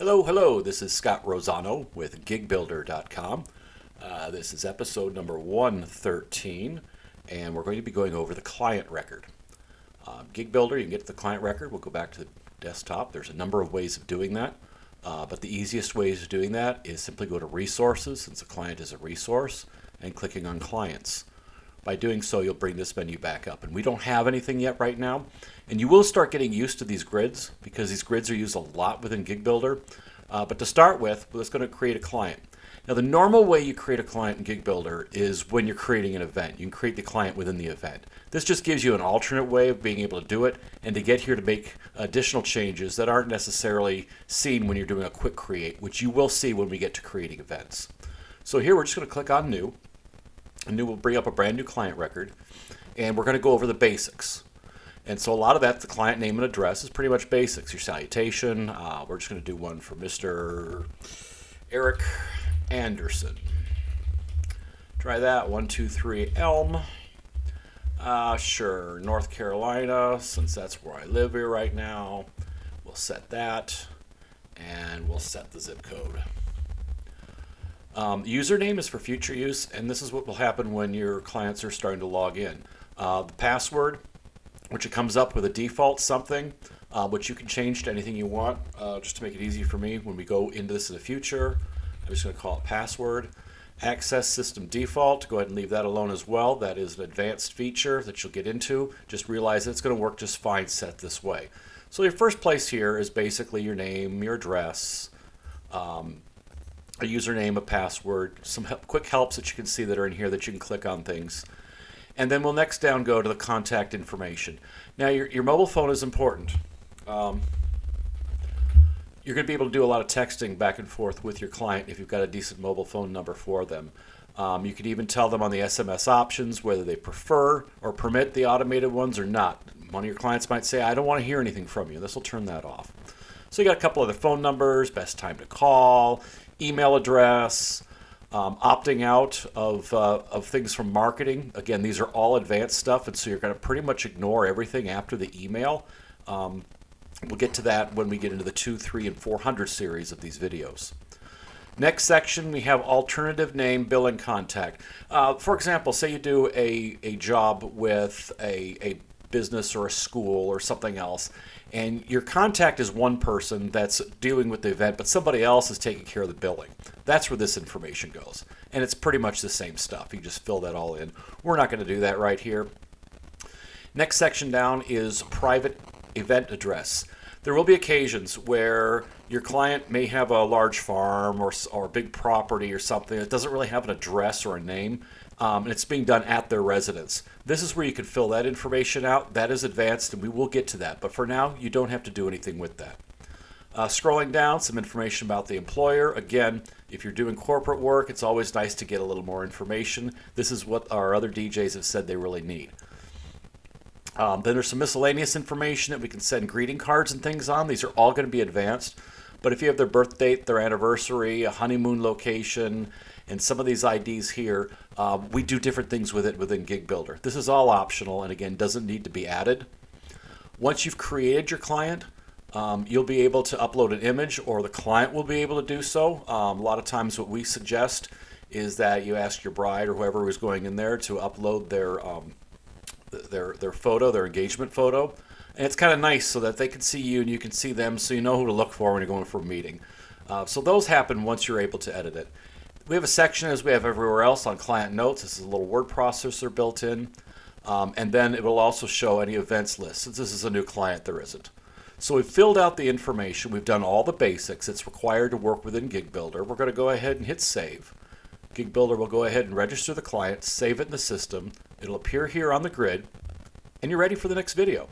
Hello, this is Scott Rosano with Gigbuilder.com. This is episode number 113, and we're going to be going over the client record. Gigbuilder, you can get to the client record. We'll go back to the desktop. There's a number of ways of doing that, but the easiest ways of doing that is simply go to Resources, since a client is a resource, and clicking on Clients. By doing so, you'll bring this menu back up. And we don't have anything yet right now. And you will start getting used to these grids because these grids are used a lot within Gigbuilder. But to start with, we're just going to create a client. Now, the normal way you create a client in Gigbuilder is when you're creating an event. You can create the client within the event. This just gives you an alternate way of being able to do it and to get here to make additional changes that aren't necessarily seen when you're doing a quick create, which you will see when we get to creating events. So here we're just going to click on New. And New will bring up a brand new client record, and we're going to go over the basics. And so a lot of that, the client name and address, is pretty much basics. Your salutation, we're just going to do one for Mr. Eric Anderson. Try that, 123 Elm. Sure, North Carolina, since that's where I live here right now. We'll set that, and we'll set the zip code. Username is for future use, and this is what will happen when your clients are starting to log in. The password, which it comes up with a default something, which you can change to anything you want, just to make it easy for me when we go into this in the future. I'm just going to call it password. Access system default, go ahead and leave that alone as well. That is an advanced feature that you'll get into. Just realize that it's going to work just fine set this way. So your first place here is basically your name, your address, a username, a password, some quick helps that you can see that are in here that you can click on things. And then we'll next down go to the contact information. Now your mobile phone is important. You're going to be able to do a lot of texting back and forth with your client if you've got a decent mobile phone number for them. You could even tell them on the SMS options whether they prefer or permit the automated ones or not. One of your clients might say, I don't want to hear anything from you. This will turn that off. So you got a couple other phone numbers, best time to call, email address, opting out of things from marketing. Again, these are all advanced stuff, and so you're going to pretty much ignore everything after the email. We'll get to that when we get into the 2, 3, and 400 series of these videos. Next section, we have alternative name, bill, and contact. For example, say you do a job with a business or a school or something else, and your contact is one person that's dealing with the event, but somebody else is taking care of the billing. That's where this information goes. And it's pretty much the same stuff. You just fill that all in. We're not going to do that right here. Next section down is private event address. There will be occasions where your client may have a large farm or a big property or something that doesn't really have an address or a name, and it's being done at their residence. This is where you can fill that information out. That is advanced, and we will get to that. But for now, you don't have to do anything with that. Scrolling down, some information about the employer. Again, if you're doing corporate work, it's always nice to get a little more information. This is what our other DJs have said they really need. Then there's some miscellaneous information that we can send greeting cards and things on. These are all going to be advanced. But if you have their birth date, their anniversary, a honeymoon location, and some of these IDs here, we do different things with it within Gigbuilder. This is all optional and again doesn't need to be added. Once you've created your client, you'll be able to upload an image, or the client will be able to do so. A lot of times what we suggest is that you ask your bride or whoever is going in there to upload their photo, their engagement photo. And it's kind of nice so that they can see you and you can see them, so you know who to look for when you're going for a meeting. So those happen once you're able to edit it. We have a section, as we have everywhere else, on client notes. This is a little word processor built in. And then it will also show any events list. Since this is a new client, there isn't. So we've filled out the information. We've done all the basics. It's required to work within Gigbuilder. We're going to go ahead and hit save. Gigbuilder will go ahead and register the client, save it in the system. It'll appear here on the grid, and you're ready for the next video.